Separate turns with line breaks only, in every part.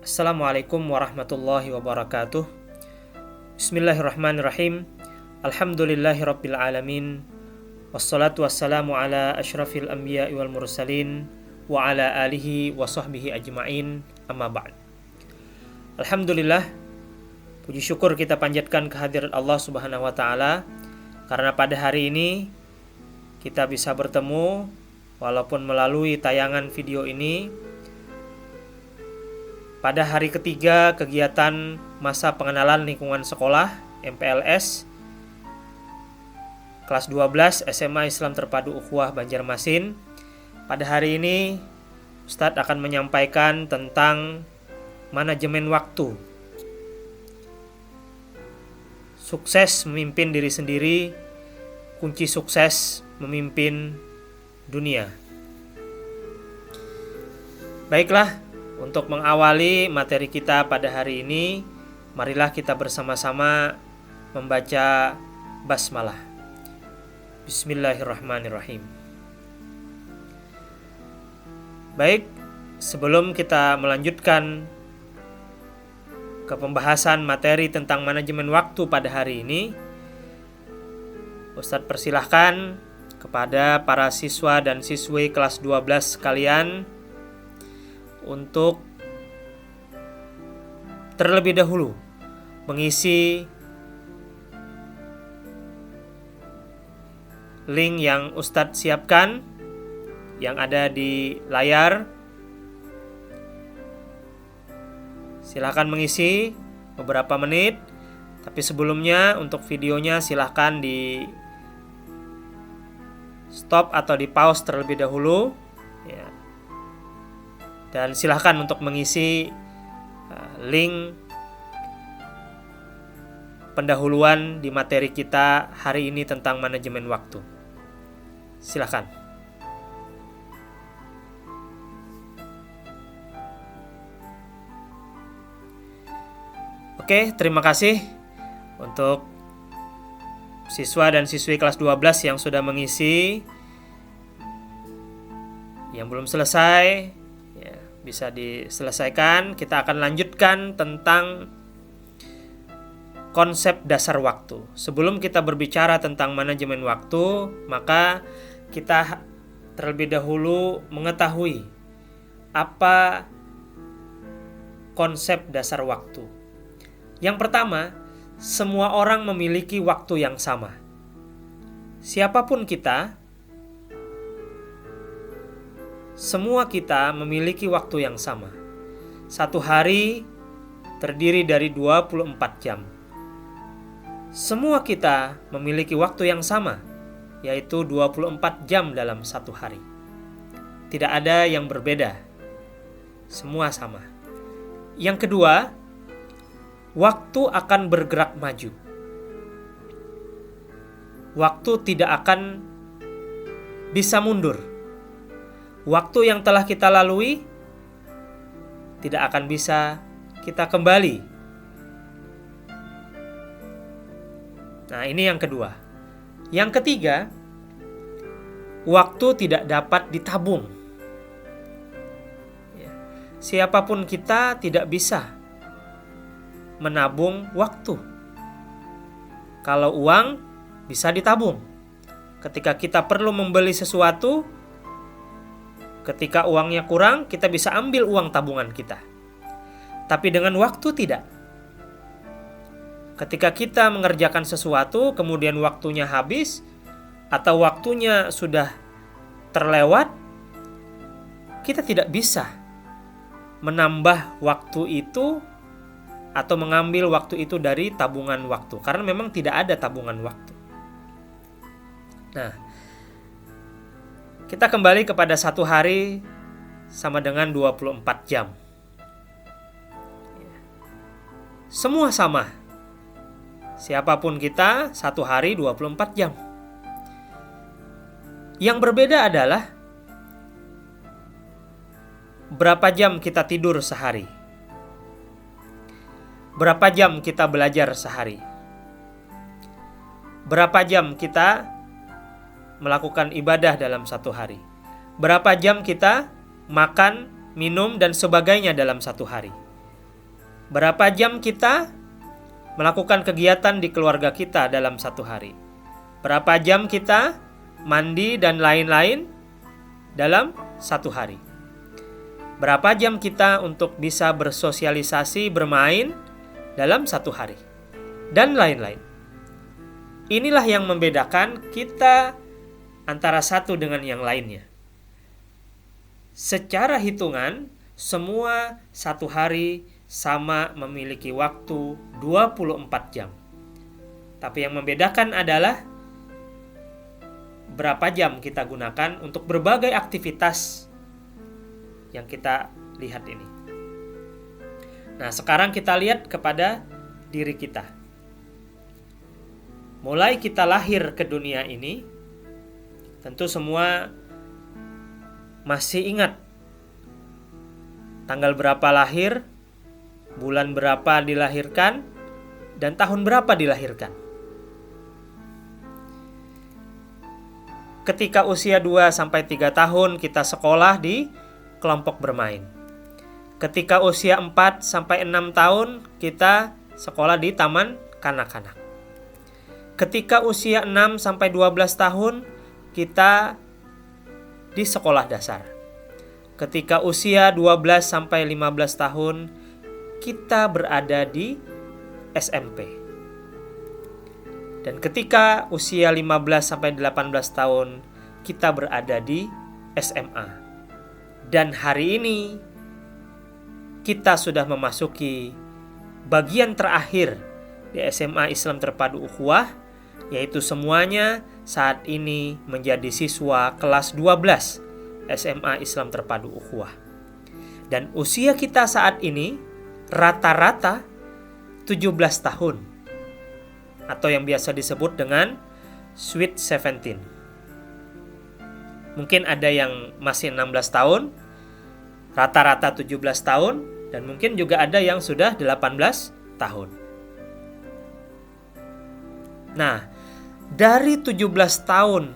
Assalamualaikum warahmatullahi wabarakatuh. Bismillahirrahmanirrahim. Alhamdulillahirabbil alamin. Wassalatu wassalamu ala asyrafil anbiya'i wal mursalin wa ala alihi wa sahbihi ajma'in. Amma ba'd. Alhamdulillah, puji syukur kita panjatkan kehadirat Allah Subhanahu wa taala karena pada hari ini kita bisa bertemu walaupun melalui tayangan video ini pada hari ketiga kegiatan masa pengenalan lingkungan sekolah MPLS kelas 12 SMA Islam Terpadu Ukhuwah Banjarmasin. Pada hari ini Ustadz akan menyampaikan tentang manajemen waktu. Sukses memimpin diri sendiri, kunci sukses memimpin dunia. Baiklah, untuk mengawali materi kita pada hari ini, marilah kita bersama-sama membaca basmalah. Bismillahirrahmanirrahim. Baik, sebelum kita melanjutkan ke pembahasan materi tentang manajemen waktu pada hari ini, Ustadz persilahkan kepada para siswa dan siswi kelas 12 sekalian untuk terlebih dahulu mengisi link yang Ustadz siapkan yang ada di layar. Silakan mengisi beberapa menit, tapi sebelumnya untuk videonya silakan di stop atau di pause terlebih dahulu ya. Dan silahkan untuk mengisi link pendahuluan di materi kita hari ini tentang manajemen waktu. Silahkan. Oke, terima kasih untuk siswa dan siswi kelas 12 yang sudah mengisi. Yang belum selesai bisa diselesaikan. Kita akan lanjutkan tentang konsep dasar waktu. Sebelum kita berbicara tentang manajemen waktu, maka kita terlebih dahulu mengetahui apa konsep dasar waktu. Yang pertama, semua orang memiliki waktu yang sama. Siapapun kita, semua kita memiliki waktu yang sama. Satu hari terdiri dari 24 jam. Semua kita memiliki waktu yang sama, yaitu 24 jam dalam satu hari. Tidak ada yang berbeda. Semua sama. Yang kedua, waktu akan bergerak maju. Waktu tidak akan bisa mundur. Waktu yang telah kita lalui tidak akan bisa kita kembali. Nah, ini yang kedua. Yang ketiga, waktu tidak dapat ditabung. Siapapun kita tidak bisa menabung waktu. Kalau uang bisa ditabung. Ketika kita perlu membeli sesuatu, ketika uangnya kurang, kita bisa ambil uang tabungan kita. Tapi dengan waktu tidak. Ketika kita mengerjakan sesuatu, kemudian waktunya habis, atau waktunya sudah terlewat, kita tidak bisa menambah waktu itu atau mengambil waktu itu dari tabungan waktu. Karena memang tidak ada tabungan waktu. Nah, kita kembali kepada satu hari sama dengan 24 jam. Semua sama. Siapapun kita, satu hari 24 jam. Yang berbeda adalah berapa jam kita tidur sehari. Berapa jam kita belajar sehari. Berapa jam kita melakukan ibadah dalam satu hari. Berapa jam kita makan, minum, dan sebagainya dalam satu hari. Berapa jam kita melakukan kegiatan di keluarga kita dalam satu hari? Berapa jam kita mandi dan lain-lain dalam satu hari? Berapa jam kita untuk bisa bersosialisasi, bermain dalam satu hari? Dan lain-lain. Inilah yang membedakan kita antara satu dengan yang lainnya. Secara hitungan, semua satu hari sama memiliki waktu 24 jam. Tapi yang membedakan adalah berapa jam kita gunakan untuk berbagai aktivitas yang kita lihat ini. Nah, sekarang kita lihat kepada diri kita. Mulai kita lahir ke dunia ini, tentu semua masih ingat tanggal berapa lahir, bulan berapa dilahirkan, dan tahun berapa dilahirkan. Ketika usia 2-3 tahun kita sekolah di kelompok bermain. Ketika usia 4-6 tahun kita sekolah di taman kanak-kanak. Ketika usia 6-12 tahun kita di sekolah dasar. Ketika usia 12-15 tahun kita berada di SMP. Dan ketika usia 15-18 tahun kita berada di SMA. Dan hari ini kita sudah memasuki bagian terakhir di SMA Islam Terpadu Ukhuwah, yaitu semuanya saat ini menjadi siswa kelas 12 SMA Islam Terpadu Ukhuwah. Dan usia kita saat ini rata-rata 17 tahun, atau yang biasa disebut dengan Sweet 17. Mungkin ada yang masih 16 tahun, rata-rata 17 tahun, dan mungkin juga ada yang sudah 18 tahun. Nah, dari 17 tahun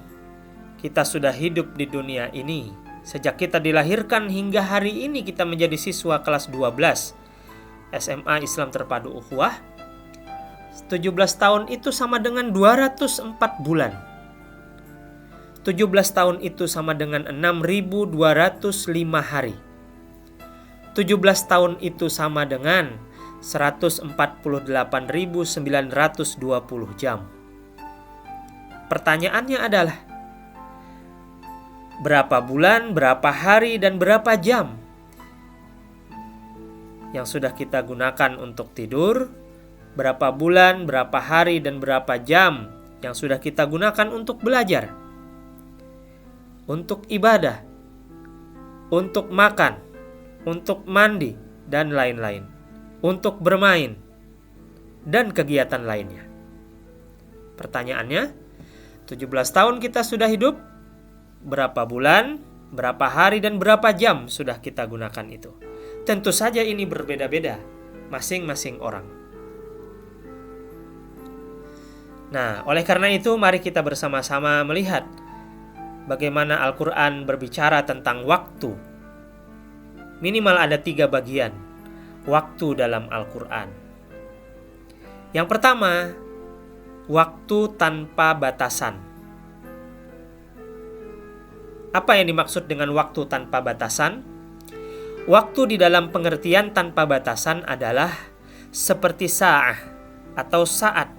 kita sudah hidup di dunia ini. Sejak kita dilahirkan hingga hari ini kita menjadi siswa kelas 12 SMA Islam Terpadu Ukhuwah. 17 tahun itu sama dengan 204 bulan. 17 tahun itu sama dengan 6.205 hari. 17 tahun itu sama dengan 148.920 jam. Pertanyaannya adalah, berapa bulan, berapa hari, dan berapa jam yang sudah kita gunakan untuk tidur? Berapa bulan, berapa hari, dan berapa jam yang sudah kita gunakan untuk belajar, untuk ibadah, untuk makan, untuk mandi, dan lain-lain, untuk bermain, dan kegiatan lainnya. Pertanyaannya, 17 tahun kita sudah hidup, berapa bulan, berapa hari, dan berapa jam sudah kita gunakan itu? Tentu saja ini berbeda-beda masing-masing orang. Nah, oleh karena itu mari kita bersama-sama melihat bagaimana Al-Quran berbicara tentang waktu. Minimal ada 3 bagian waktu dalam Al-Quran. Yang pertama, waktu tanpa batasan. Apa yang dimaksud dengan waktu tanpa batasan? Waktu di dalam pengertian tanpa batasan adalah seperti sa'ah atau saat.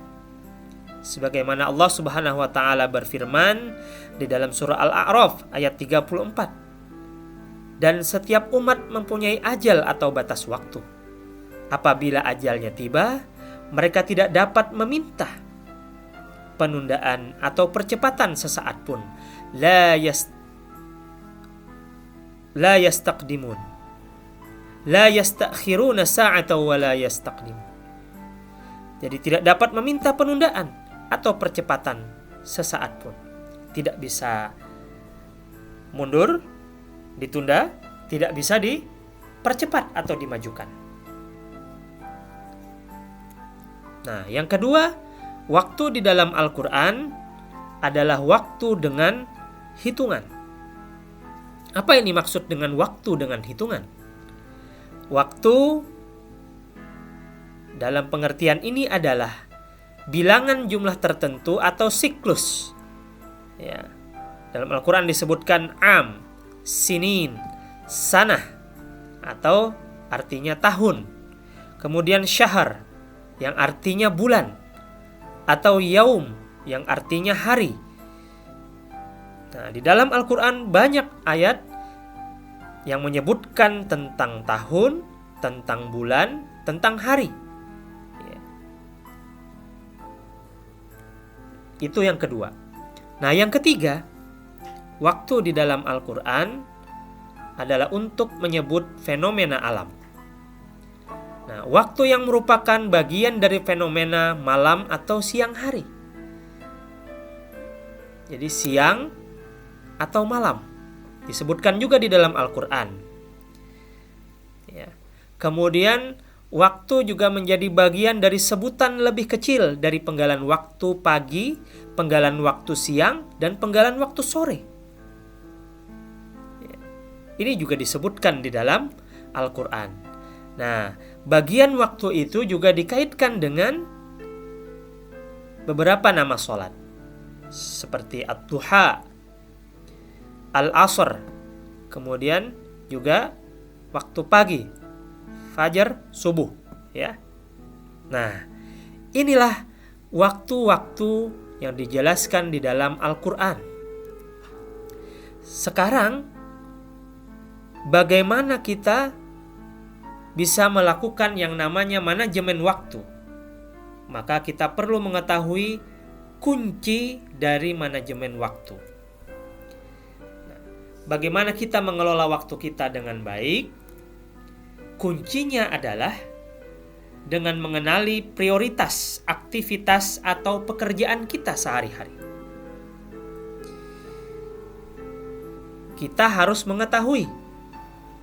Sebagaimana Allah Subhanahu wa taala berfirman di dalam surah Al-A'raf ayat 34. Dan setiap umat mempunyai ajal atau batas waktu. Apabila ajalnya tiba, mereka tidak dapat meminta penundaan atau percepatan sesaat pun. La yastaqdimun. La yastakhiruna sa'atan wa la yastaqdimun. Jadi tidak dapat meminta penundaan atau percepatan sesaat pun. Tidak bisa mundur, ditunda, tidak bisa dipercepat atau dimajukan. Nah, yang kedua, waktu di dalam Al-Quran adalah waktu dengan hitungan. Apa yang dimaksud dengan waktu dengan hitungan? Waktu dalam pengertian ini adalah bilangan jumlah tertentu atau siklus. Ya. Dalam Al-Quran disebutkan am, sinin, sanah, atau artinya tahun. Kemudian syahr, yang artinya bulan, atau yaum, yang artinya hari. Nah, di dalam Al-Quran banyak ayat yang menyebutkan tentang tahun, tentang bulan, tentang hari. Ya. Itu yang kedua. Nah, yang ketiga, waktu di dalam Al-Quran adalah untuk menyebut fenomena alam. Nah, waktu yang merupakan bagian dari fenomena malam atau siang hari. Jadi siang atau malam disebutkan juga di dalam Al-Quran. Ya. Kemudian waktu juga menjadi bagian dari sebutan lebih kecil dari penggalan waktu pagi, penggalan waktu siang, dan penggalan waktu sore. Ya. Ini juga disebutkan di dalam Al-Quran. Nah, bagian waktu itu juga dikaitkan dengan beberapa nama sholat, seperti ad-duha, al-asr, kemudian juga waktu pagi, fajar, subuh, ya. Nah, inilah waktu-waktu yang dijelaskan di dalam Al-Quran. Sekarang, bagaimana kita bisa melakukan yang namanya manajemen waktu? Maka kita perlu mengetahui kunci dari manajemen waktu. Bagaimana kita mengelola waktu kita dengan baik? Kuncinya adalah dengan mengenali prioritas aktivitas atau pekerjaan kita sehari-hari. Kita harus mengetahui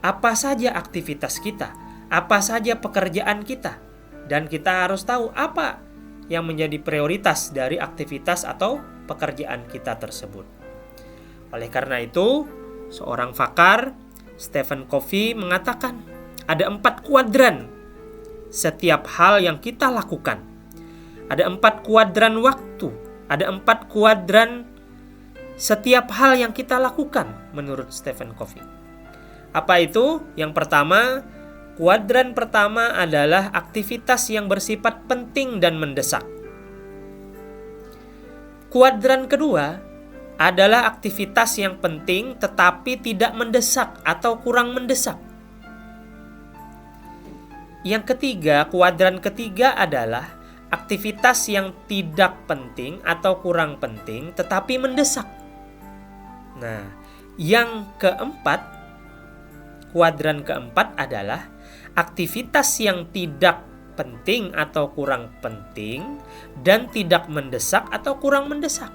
apa saja aktivitas kita, apa saja pekerjaan kita, dan kita harus tahu apa yang menjadi prioritas dari aktivitas atau pekerjaan kita tersebut. Oleh karena itu, seorang pakar, Stephen Covey, mengatakan ada 4 kuadran setiap hal yang kita lakukan. Ada 4 kuadran waktu, ada 4 kuadran setiap hal yang kita lakukan menurut Stephen Covey. Apa itu? Yang pertama, kuadran pertama adalah aktivitas yang bersifat penting dan mendesak. Kuadran kedua adalah aktivitas yang penting tetapi tidak mendesak atau kurang mendesak. Yang ketiga, kuadran ketiga adalah aktivitas yang tidak penting atau kurang penting tetapi mendesak. Nah, yang keempat, kuadran keempat adalah aktivitas yang tidak penting atau kurang penting dan tidak mendesak atau kurang mendesak.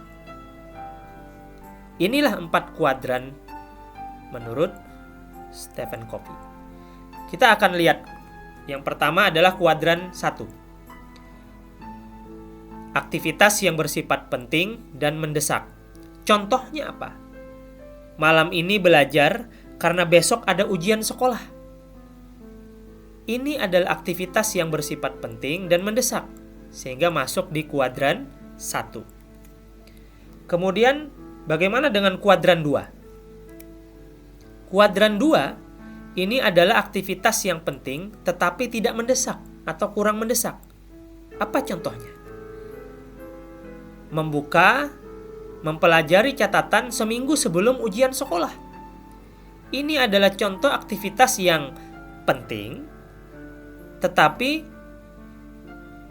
Inilah 4 kuadran menurut Stephen Covey. Kita akan lihat. Yang pertama adalah kuadran 1. Aktivitas yang bersifat penting dan mendesak. Contohnya apa? Malam ini belajar karena besok ada ujian sekolah. Ini adalah aktivitas yang bersifat penting dan mendesak, sehingga masuk di kuadran 1. Kemudian, bagaimana dengan kuadran 2? Kuadran 2 ini adalah aktivitas yang penting tetapi tidak mendesak atau kurang mendesak. Apa contohnya? Mempelajari catatan seminggu sebelum ujian sekolah. Ini adalah contoh aktivitas yang penting tetapi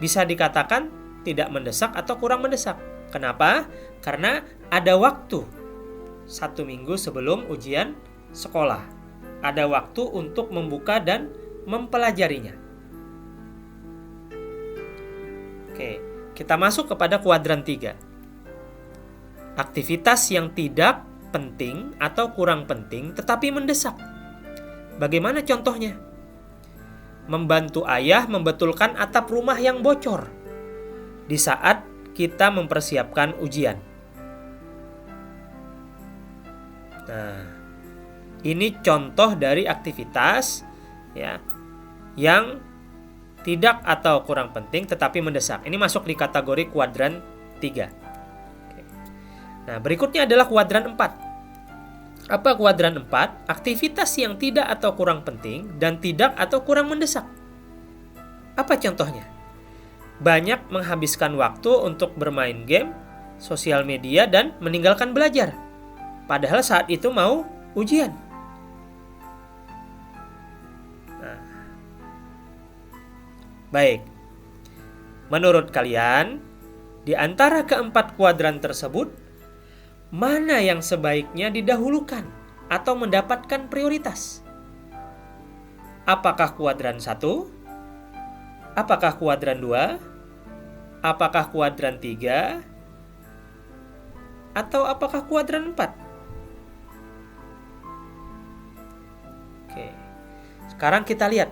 bisa dikatakan tidak mendesak atau kurang mendesak. Kenapa? Karena ada waktu 1 minggu sebelum ujian sekolah. Ada waktu untuk membuka dan mempelajarinya. Oke, kita masuk kepada kuadran 3. Aktivitas yang tidak penting atau kurang penting tetapi mendesak. Bagaimana contohnya? Membantu ayah membetulkan atap rumah yang bocor di saat kita mempersiapkan ujian. Nah, ini contoh dari aktivitas ya yang tidak atau kurang penting tetapi mendesak. Ini masuk di kategori kuadran 3. Nah, berikutnya adalah kuadran 4. Apa kuadran 4? Aktivitas yang tidak atau kurang penting dan tidak atau kurang mendesak. Apa contohnya? Banyak menghabiskan waktu untuk bermain game, sosial media, dan meninggalkan belajar. Padahal saat itu mau ujian. Nah, baik. Menurut kalian, di antara keempat kuadran tersebut, mana yang sebaiknya didahulukan atau mendapatkan prioritas? Apakah kuadran 1? Apakah kuadran 2? Apakah kuadran 3? Atau apakah kuadran 4? Oke. Sekarang kita lihat.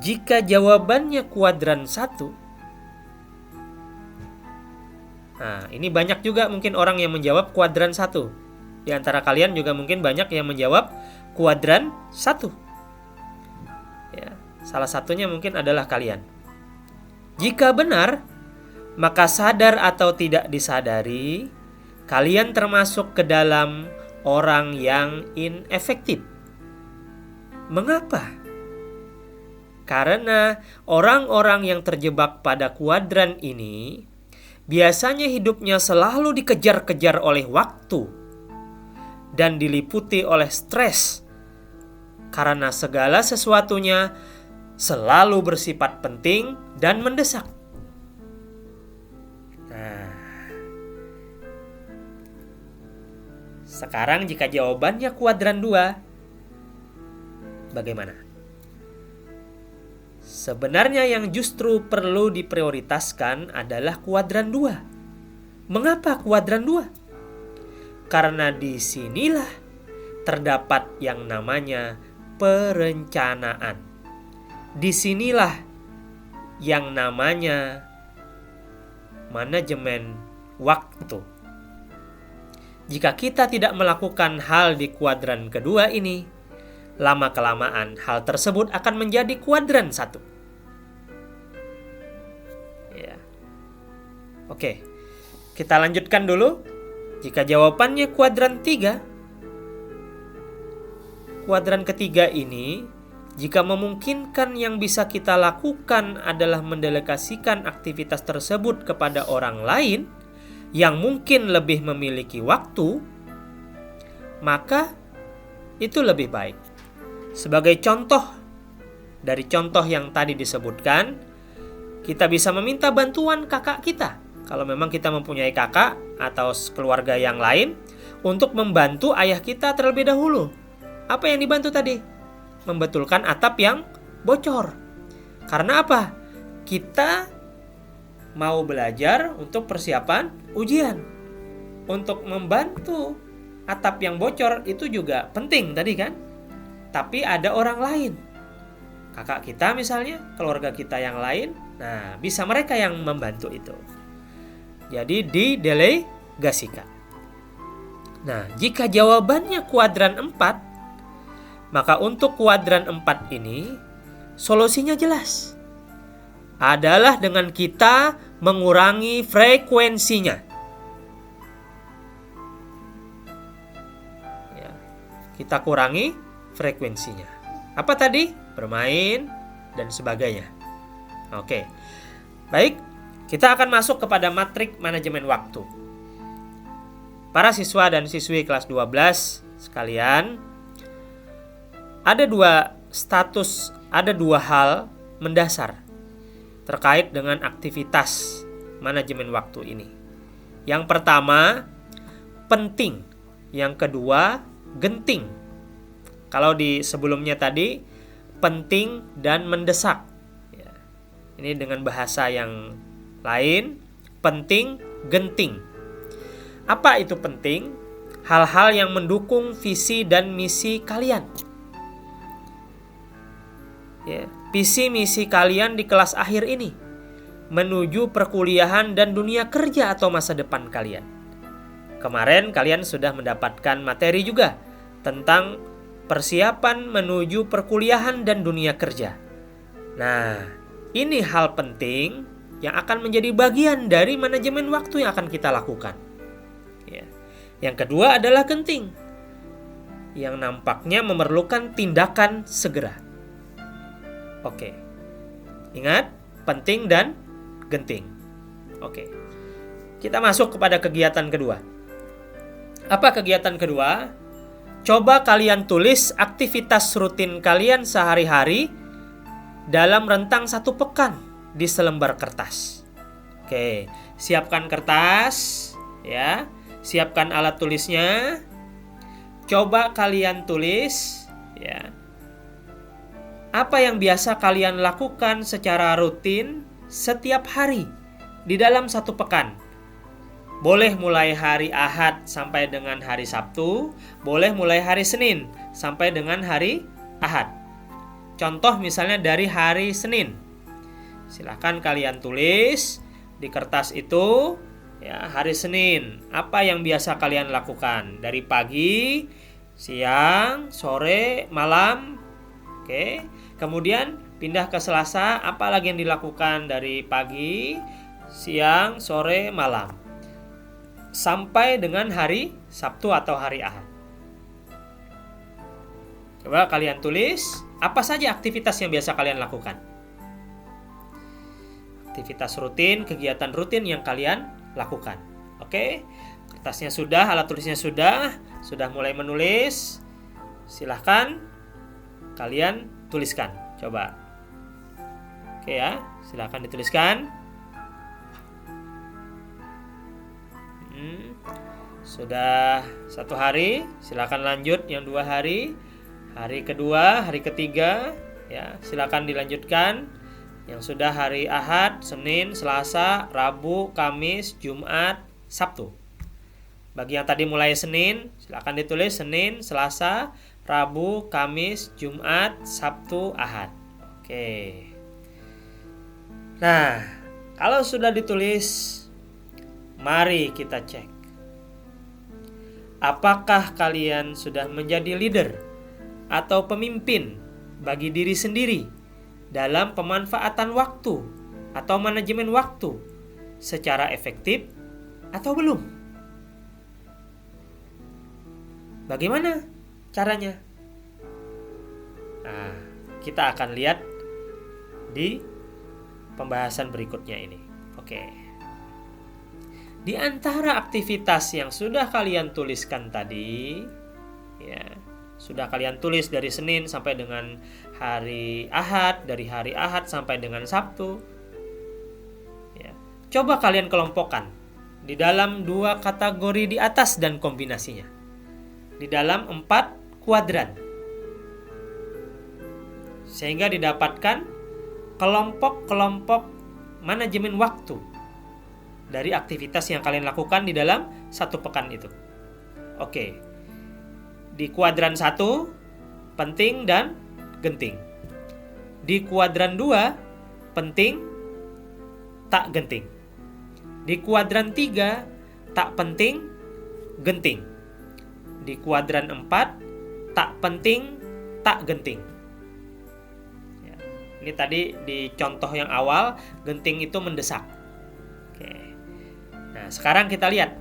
Jika jawabannya kuadran 1, nah, ini banyak juga mungkin orang yang menjawab kuadran 1. Di antara kalian juga mungkin banyak yang menjawab kuadran 1. Ya, salah satunya mungkin adalah kalian. Jika benar, maka sadar atau tidak disadari, kalian termasuk ke dalam orang yang inefektif. Mengapa? Karena orang-orang yang terjebak pada kuadran ini biasanya hidupnya selalu dikejar-kejar oleh waktu dan diliputi oleh stres karena segala sesuatunya selalu bersifat penting dan mendesak. Nah, sekarang jika jawabannya kuadran 2, bagaimana? Sebenarnya yang justru perlu diprioritaskan adalah kuadran 2. Mengapa kuadran 2? Karena disinilah terdapat yang namanya perencanaan. Disinilah yang namanya manajemen waktu. Jika kita tidak melakukan hal di kuadran kedua ini, lama-kelamaan hal tersebut akan menjadi kuadran 1. Ya. Oke, kita lanjutkan dulu. Jika jawabannya kuadran 3, kuadran ketiga ini, jika memungkinkan yang bisa kita lakukan adalah mendelegasikan aktivitas tersebut kepada orang lain yang mungkin lebih memiliki waktu, maka itu lebih baik. Sebagai contoh dari contoh yang tadi disebutkan, kita bisa meminta bantuan kakak kita. Kalau memang kita mempunyai kakak atau keluarga yang lain, untuk membantu ayah kita terlebih dahulu. Apa yang dibantu tadi? Membetulkan atap yang bocor. Karena apa? Kita mau belajar untuk persiapan ujian. Untuk membantu atap yang bocor itu juga penting tadi kan? Tapi ada orang lain. Kakak kita misalnya, keluarga kita yang lain, nah bisa mereka yang membantu itu. Jadi didelegasikan. Nah, jika jawabannya kuadran 4, maka untuk kuadran 4 ini solusinya jelas. Adalah dengan kita mengurangi frekuensinya. Ya, kita kurangi frekuensinya. Apa tadi? Bermain dan sebagainya. Oke. Baik, kita akan masuk kepada matrik manajemen waktu. Para siswa dan siswi kelas 12 sekalian, ada dua hal mendasar terkait dengan aktivitas manajemen waktu ini. Yang pertama, penting. Yang kedua, genting. Kalau di sebelumnya tadi, penting dan mendesak. Ya. Ini dengan bahasa yang lain, penting, genting. Apa itu penting? Hal-hal yang mendukung visi dan misi kalian. Ya, visi misi kalian di kelas akhir ini menuju perkuliahan dan dunia kerja atau masa depan kalian. Kemarin kalian sudah mendapatkan materi juga tentang persiapan menuju perkuliahan dan dunia kerja. Nah, ini hal penting yang akan menjadi bagian dari manajemen waktu yang akan kita lakukan. Ya. Yang kedua adalah genting, yang nampaknya memerlukan tindakan segera. Oke, ingat, penting dan genting. Oke, kita masuk kepada kegiatan kedua. Apa kegiatan kedua? Coba kalian tulis aktivitas rutin kalian sehari-hari dalam rentang 1 pekan di selembar kertas. Oke, siapkan kertas, ya, siapkan alat tulisnya. Coba kalian tulis, ya, apa yang biasa kalian lakukan secara rutin setiap hari di dalam 1 pekan. Boleh mulai hari Ahad sampai dengan hari Sabtu, boleh mulai hari Senin sampai dengan hari Ahad. Contoh misalnya dari hari Senin. Silakan kalian tulis di kertas itu, ya, hari Senin, apa yang biasa kalian lakukan dari pagi, siang, sore, malam. Oke. Kemudian pindah ke Selasa, apa lagi yang dilakukan dari pagi, siang, sore, malam. Sampai dengan hari Sabtu atau hari Ahad. Coba kalian tulis, apa saja aktivitas yang biasa kalian lakukan. Aktivitas rutin, kegiatan rutin yang kalian lakukan. Oke, kertasnya sudah, alat tulisnya sudah mulai menulis. Silahkan kalian tuliskan. Coba. Oke ya, silahkan dituliskan. Sudah 1 hari, silakan lanjut yang 2 hari. Hari kedua, hari ketiga, ya, silakan dilanjutkan. Yang sudah hari Ahad, Senin, Selasa, Rabu, Kamis, Jumat, Sabtu. Bagi yang tadi mulai Senin, silakan ditulis Senin, Selasa, Rabu, Kamis, Jumat, Sabtu, Ahad. Oke. Nah, kalau sudah ditulis, mari kita cek. Apakah kalian sudah menjadi leader atau pemimpin bagi diri sendiri dalam pemanfaatan waktu atau manajemen waktu secara efektif atau belum? Bagaimana caranya? Nah, kita akan lihat di pembahasan berikutnya ini. Oke. Di antara aktivitas yang sudah kalian tuliskan tadi, ya, sudah kalian tulis dari Senin sampai dengan hari Ahad, dari hari Ahad sampai dengan Sabtu, ya, coba kalian kelompokkan di dalam 2 kategori di atas dan kombinasinya, di dalam 4 kuadran, sehingga didapatkan kelompok-kelompok manajemen waktu dari aktivitas yang kalian lakukan di dalam 1 pekan itu. Oke. Di kuadran 1, penting dan genting. Di kuadran 2, penting, tak genting. Di kuadran 3, tak penting, genting. Di kuadran 4, tak penting, tak genting. Ya, ini tadi di contoh yang awal, genting itu mendesak. Oke. Nah, sekarang kita lihat.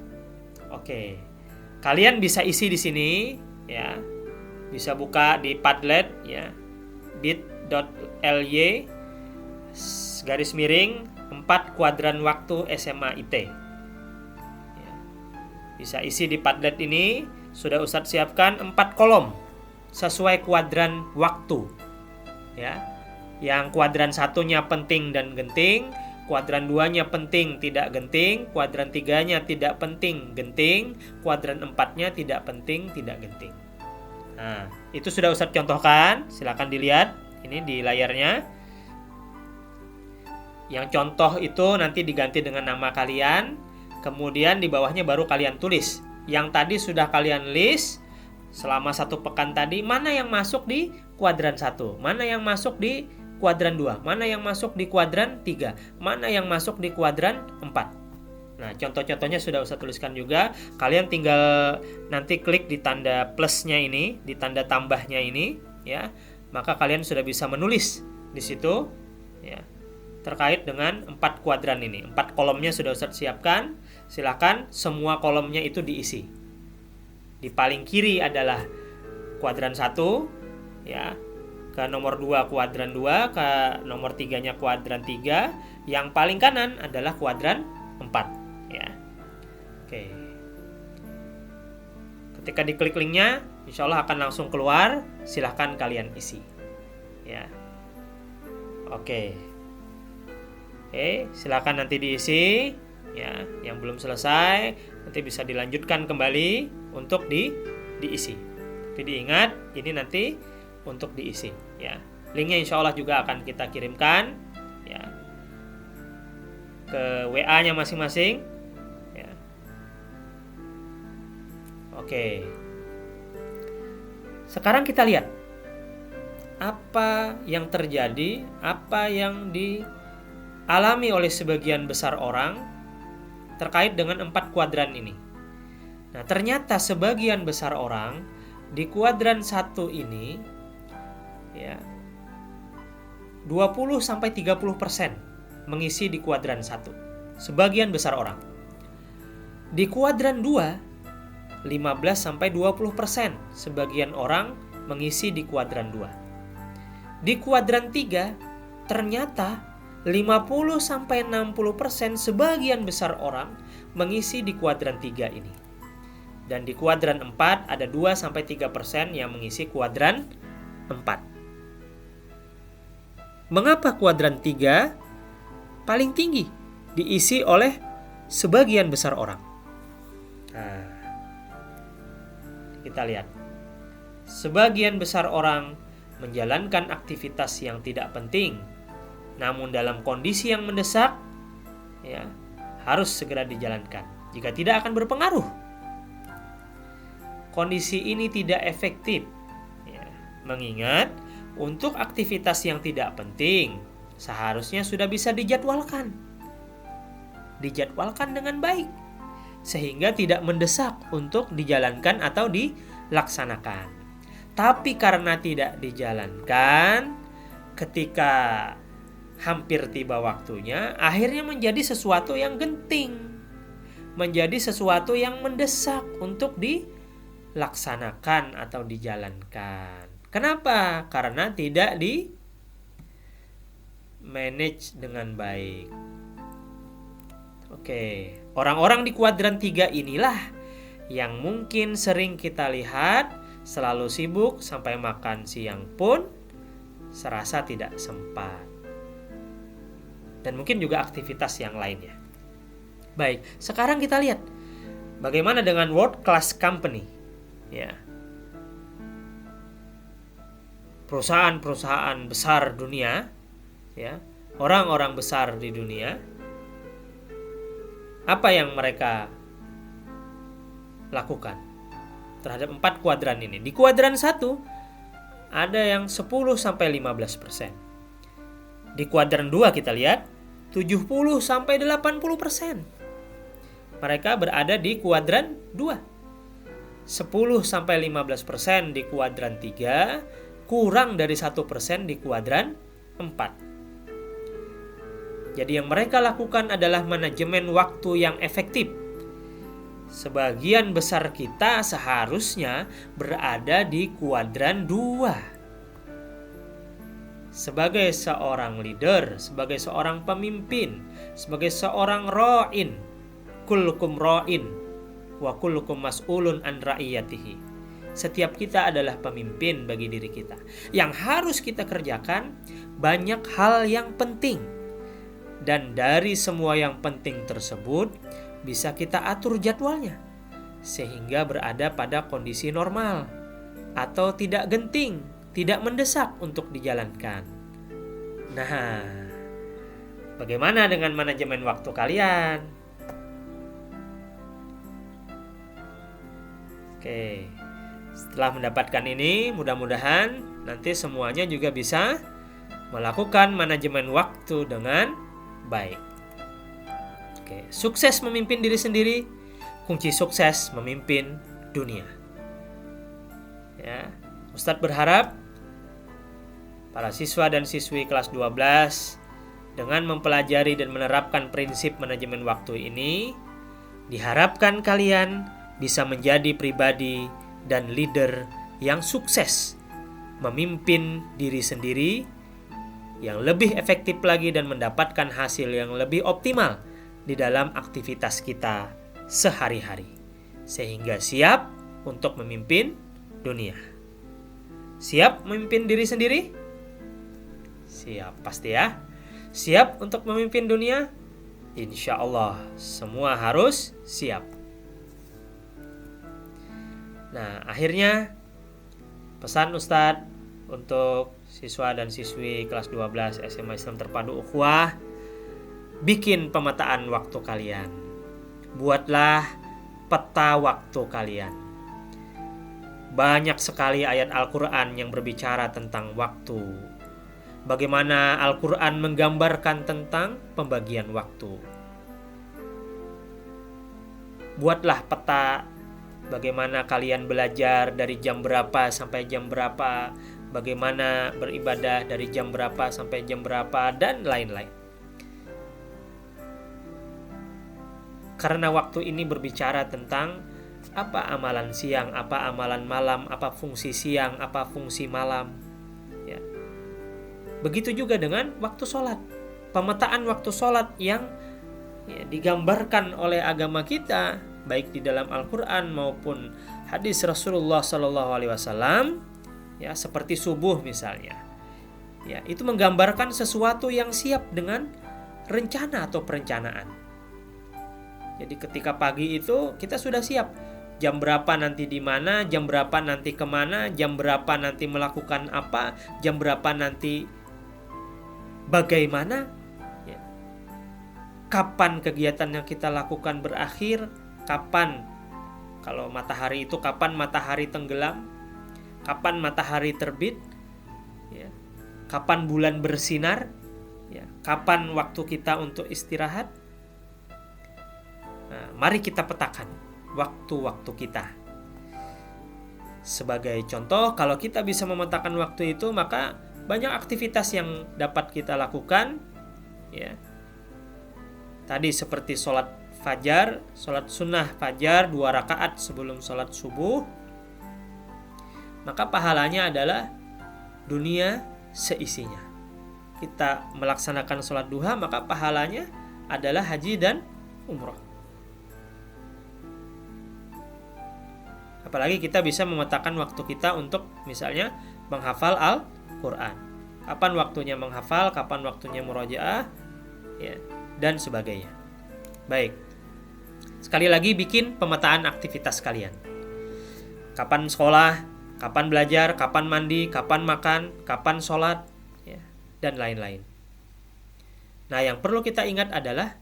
Oke. Kalian bisa isi di sini, ya. Bisa buka di Padlet, ya. bit.ly /4 kuadran waktu SMA IT. Ya. Bisa isi di Padlet ini. Sudah Ustadz siapkan 4 kolom sesuai kuadran waktu. Ya. Yang kuadran 1-nya penting dan genting, kuadran 2-nya penting tidak genting, kuadran 3-nya tidak penting genting, kuadran 4-nya tidak penting tidak genting. Nah, itu sudah Ustadz contohkan, silakan dilihat ini di layarnya. Yang contoh itu nanti diganti dengan nama kalian, kemudian di bawahnya baru kalian tulis. Yang tadi sudah kalian list selama 1 pekan tadi, mana yang masuk di kuadran 1, mana yang masuk di kuadran 2, mana yang masuk di kuadran 3, mana yang masuk di kuadran 4. Nah, contoh-contohnya sudah Ustaz tuliskan juga. Kalian tinggal nanti klik di tanda plusnya ini, di tanda tambahnya ini, ya. Maka kalian sudah bisa menulis di situ, ya, terkait dengan 4 kuadran ini. 4 kolomnya sudah Ustaz siapkan. Silakan semua kolomnya itu diisi. Di paling kiri adalah kuadran 1, ya. Ke nomor 2 kuadran 2, ke nomor 3-nya kuadran 3, yang paling kanan adalah kuadran 4. Ya. Oke. Ketika diklik linknya, insya Allah akan langsung keluar. Silahkan kalian isi. Ya. Oke. Silahkan nanti diisi. Ya, yang belum selesai nanti bisa dilanjutkan kembali untuk diisi. Tapi diingat, ini nanti untuk diisi. Ya. Linknya insya Allah juga akan kita kirimkan. Ya. Ke WA-nya masing-masing. Oke. Sekarang kita lihat apa yang terjadi, apa yang dialami oleh sebagian besar orang terkait dengan 4 kuadran ini. Nah, ternyata sebagian besar orang di kuadran 1 ini, ya, 20-30% mengisi di kuadran 1. Sebagian besar orang. Di kuadran 2, 15-20% sebagian orang mengisi di kuadran 2. Di kuadran 3, ternyata 50-60% sebagian besar orang mengisi di kuadran 3 ini. Dan di kuadran 4 ada 2-3% yang mengisi kuadran 4. Mengapa kuadran 3 paling tinggi diisi oleh sebagian besar orang? Nah, kita lihat. Sebagian besar orang menjalankan aktivitas yang tidak penting, namun dalam kondisi yang mendesak, ya, harus segera dijalankan. Jika tidak akan berpengaruh. Kondisi ini tidak efektif, ya, mengingat untuk aktivitas yang tidak penting seharusnya sudah bisa dijadwalkan dengan baik, sehingga tidak mendesak untuk dijalankan atau dilaksanakan. Tapi karena tidak dijalankan, ketika hampir tiba waktunya, akhirnya menjadi sesuatu yang genting, menjadi sesuatu yang mendesak untuk dilaksanakan atau dijalankan. Kenapa? Karena tidak di-manage dengan baik. Oke, orang-orang di kuadran 3 inilah yang mungkin sering kita lihat selalu sibuk sampai makan siang pun serasa tidak sempat. Dan mungkin juga aktivitas yang lainnya. Baik, sekarang kita lihat bagaimana dengan world class company. Ya. Perusahaan-perusahaan besar dunia, ya, orang-orang besar di dunia. Apa yang mereka lakukan terhadap 4 kuadran ini? Di kuadran 1 ada yang 10-15%. Di kuadran 2 kita lihat 70-80%. Mereka berada di kuadran 2. 10-15% di kuadran 3, kurang dari 1% di kuadran 4. Jadi yang mereka lakukan adalah manajemen waktu yang efektif. Sebagian besar kita seharusnya berada di kuadran 2. Sebagai seorang leader, sebagai seorang pemimpin, sebagai seorang ra'in, kullukum ra'in wa kullukum mas'ulun an ra'iyatihi. Setiap kita adalah pemimpin bagi diri kita. Yang harus kita kerjakan banyak hal yang penting. Dan dari semua yang penting tersebut bisa kita atur jadwalnya sehingga berada pada kondisi normal atau tidak genting, tidak mendesak untuk dijalankan. Nah, bagaimana dengan manajemen waktu kalian? Oke, setelah mendapatkan ini, mudah-mudahan nanti semuanya juga bisa melakukan manajemen waktu dengan baik. Oke. Oke, sukses memimpin diri sendiri, kunci sukses memimpin dunia. Ya, Ustadz berharap para siswa dan siswi kelas 12 dengan mempelajari dan menerapkan prinsip manajemen waktu ini, diharapkan kalian bisa menjadi pribadi dan leader yang sukses memimpin diri sendiri, yang lebih efektif lagi dan mendapatkan hasil yang lebih optimal di dalam aktivitas kita sehari-hari, sehingga siap untuk memimpin dunia. Siap memimpin diri sendiri? Siap, pasti ya. Siap untuk memimpin dunia? Insya Allah, semua harus siap. Nah, akhirnya pesan Ustadz untuk siswa dan siswi kelas 12 SMA Islam Terpadu Ukhuwah, bikin pemetaan waktu kalian. Buatlah peta waktu kalian. Banyak sekali ayat Al-Quran yang berbicara tentang waktu. Bagaimana Al-Quran menggambarkan tentang pembagian waktu. Buatlah peta bagaimana kalian belajar dari jam berapa sampai jam berapa, bagaimana beribadah dari jam berapa sampai jam berapa, dan lain-lain. Karena waktu ini berbicara tentang apa amalan siang, apa amalan malam, apa fungsi siang, apa fungsi malam. Ya. Begitu juga dengan waktu sholat. Pemetaan waktu sholat yang digambarkan oleh agama kita, baik di dalam Al-Quran maupun hadis Rasulullah SAW, ya, seperti subuh misalnya. Ya, itu menggambarkan sesuatu yang siap dengan rencana atau perencanaan. Jadi ketika pagi itu kita sudah siap. Jam berapa nanti di mana, jam berapa nanti kemana, jam berapa nanti melakukan apa, jam berapa nanti bagaimana, ya. Kapan kegiatan yang kita lakukan berakhir, kapan, kalau matahari itu kapan matahari tenggelam, kapan matahari terbit, ya. Kapan bulan bersinar, ya. Kapan waktu kita untuk istirahat. Nah, mari kita petakan waktu-waktu kita. Sebagai contoh, kalau kita bisa memetakan waktu itu, maka banyak aktivitas yang dapat kita lakukan, ya. Tadi seperti sholat fajar, sholat sunnah fajar 2 rakaat sebelum sholat subuh, maka pahalanya adalah dunia seisinya. Kita melaksanakan sholat duha, maka pahalanya adalah haji dan umrah. Apalagi kita bisa memetakan waktu kita untuk misalnya menghafal Al-Quran. Kapan waktunya menghafal, kapan waktunya murojaah, ya, dan sebagainya. Baik. Sekali lagi bikin pemetaan aktivitas kalian. Kapan sekolah, kapan belajar, kapan mandi, kapan makan, kapan sholat, ya, dan lain-lain. Nah, yang perlu kita ingat adalah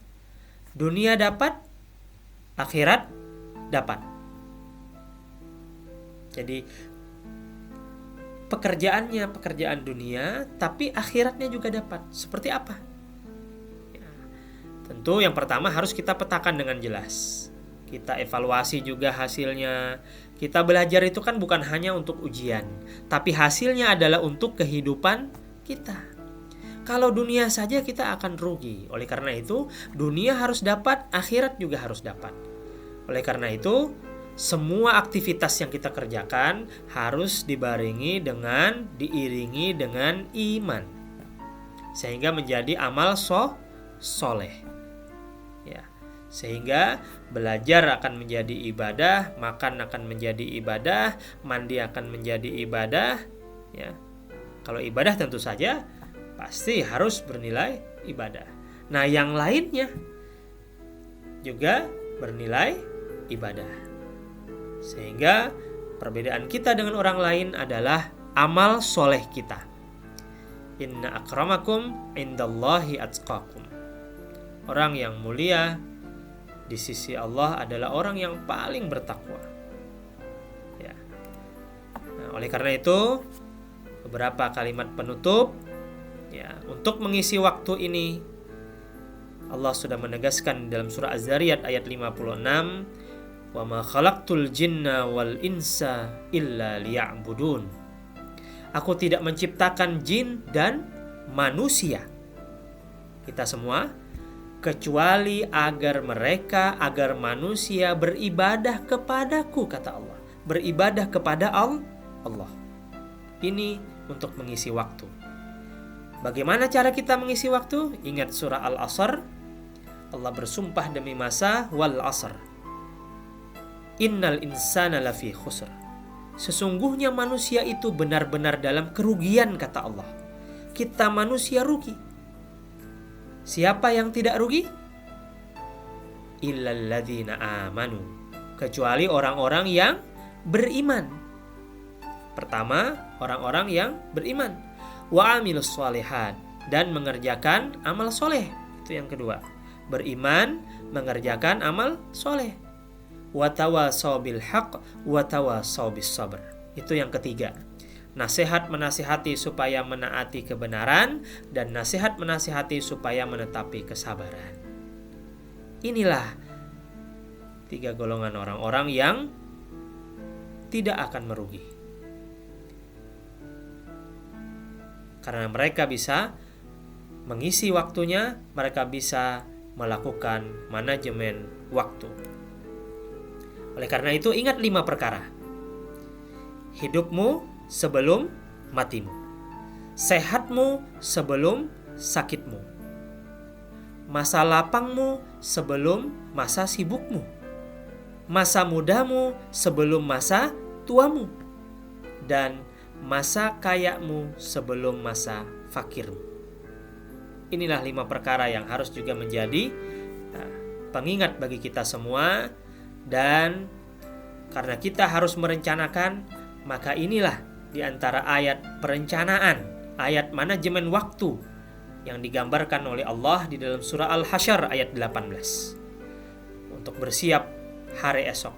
dunia dapat, akhirat dapat. Jadi pekerjaannya pekerjaan dunia, tapi akhiratnya juga dapat. Seperti apa? Ya, tentu yang pertama harus kita petakan dengan jelas. Kita evaluasi juga hasilnya. Kita belajar itu kan bukan hanya untuk ujian, tapi hasilnya adalah untuk kehidupan kita. Kalau dunia saja kita akan rugi. Oleh karena itu, dunia harus dapat, akhirat juga harus dapat. Oleh karena itu, semua aktivitas yang kita kerjakan harus diiringi dengan iman, sehingga menjadi amal soleh. Ya, sehingga belajar akan menjadi ibadah, makan akan menjadi ibadah, mandi akan menjadi ibadah. Ya, kalau ibadah tentu saja pasti harus bernilai ibadah. Nah, yang lainnya juga bernilai ibadah. Sehingga perbedaan kita dengan orang lain adalah amal soleh kita. Inna akramakum indallahi atqakum. Orang yang mulia di sisi Allah adalah orang yang paling bertakwa. Ya. Nah, oleh karena itu, beberapa kalimat penutup, ya, untuk mengisi waktu ini, Allah sudah menegaskan dalam surah Az-Zariyat ayat 56, "Wa ma khalaqtul jinna wal insa illa liya'budun." Aku tidak menciptakan jin dan manusia, kita semua, kecuali agar manusia beribadah kepadaku, kata Allah. Beribadah kepada Allah. Ini untuk mengisi waktu. Bagaimana cara kita mengisi waktu? Ingat surah Al-Asr. Allah bersumpah demi masa, wal asr. Innal insana lafi khusr. Sesungguhnya manusia itu benar-benar dalam kerugian, kata Allah. Kita manusia rugi. Siapa yang tidak rugi? Illalladzina amanu. Kecuali orang-orang yang beriman. Pertama, orang-orang yang beriman. Wa amilus sholihat, dan mengerjakan amal soleh. Itu yang kedua. Beriman, mengerjakan amal soleh. Wa tawasaw bil haqq wa tawasaw bis sabr. Itu yang ketiga. Nasihat menasihati supaya menaati kebenaran, dan nasihat menasihati supaya menetapi kesabaran. Inilah 3 golongan orang-orang yang tidak akan merugi, karena mereka bisa mengisi waktunya, mereka bisa melakukan manajemen waktu. Oleh karena itu, ingat 5 perkara. Hidupmu sebelum matimu. Sehatmu sebelum sakitmu. Masa lapangmu sebelum masa sibukmu. Masa mudamu sebelum masa tuamu. Dan masa kayamu sebelum masa fakirmu. Inilah 5 perkara yang harus juga menjadi pengingat bagi kita semua. Dan karena kita harus merencanakan, maka inilah di antara ayat perencanaan, ayat manajemen waktu yang digambarkan oleh Allah di dalam surah Al-Hasyr ayat 18 untuk bersiap hari esok.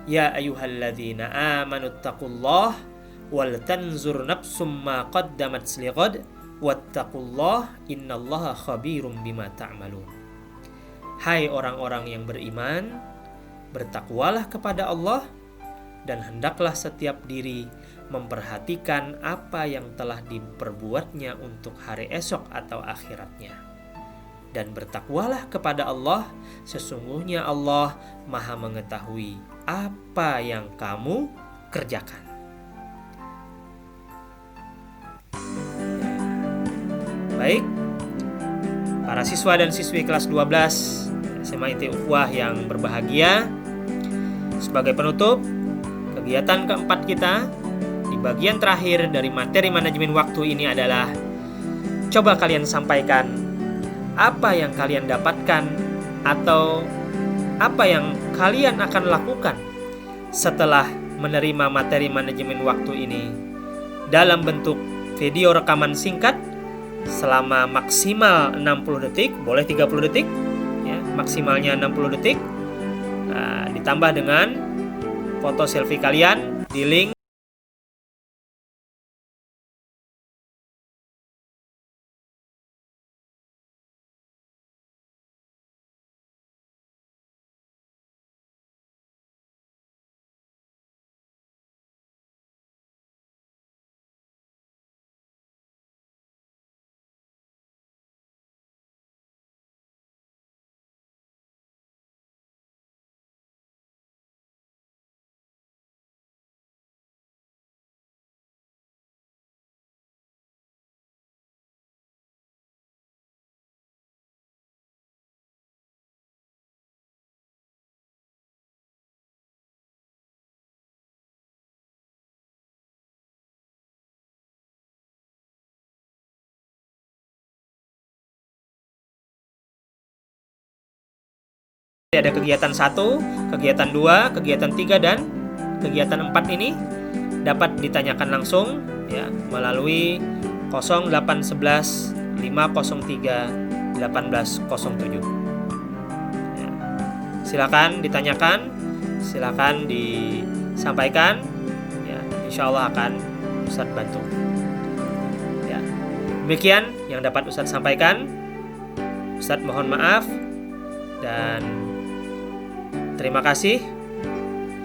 Ya ayyuhalladzina amanu taqullah wal tanzur nafsum ma qaddamat lighad wattaqullah innallaha khabirum bima ta'malun. Hai orang-orang yang beriman, bertakwalah kepada Allah, dan hendaklah setiap diri memperhatikan apa yang telah diperbuatnya untuk hari esok atau akhiratnya. Dan bertakwalah kepada Allah, sesungguhnya Allah Maha mengetahui apa yang kamu kerjakan. Baik, para siswa dan siswi kelas 12 SMA ITI Ukhuwah yang berbahagia, sebagai penutup kegiatan keempat kita di bagian terakhir dari materi manajemen waktu ini adalah, coba kalian sampaikan apa yang kalian dapatkan atau apa yang kalian akan lakukan setelah menerima materi manajemen waktu ini dalam bentuk video rekaman singkat selama maksimal 60 detik, boleh 30 detik ya, maksimalnya 60 detik, ditambah dengan foto selfie kalian di link ada kegiatan 1, kegiatan 2, kegiatan 3, dan kegiatan 4 ini dapat ditanyakan langsung ya melalui 0811 503 1807. Ya. Silakan ditanyakan, silakan disampaikan ya, insya Allah akan Ustadz bantu. Ya. Demikian yang dapat Ustadz sampaikan. Ustadz mohon maaf dan terima kasih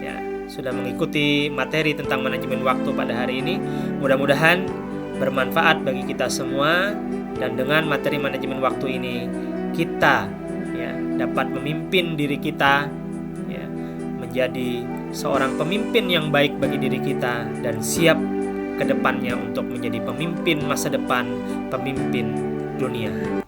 ya sudah mengikuti materi tentang manajemen waktu pada hari ini. Mudah-mudahan bermanfaat bagi kita semua, dan dengan materi manajemen waktu ini kita ya dapat memimpin diri kita ya menjadi seorang pemimpin yang baik bagi diri kita dan siap ke depannya untuk menjadi pemimpin masa depan, pemimpin dunia.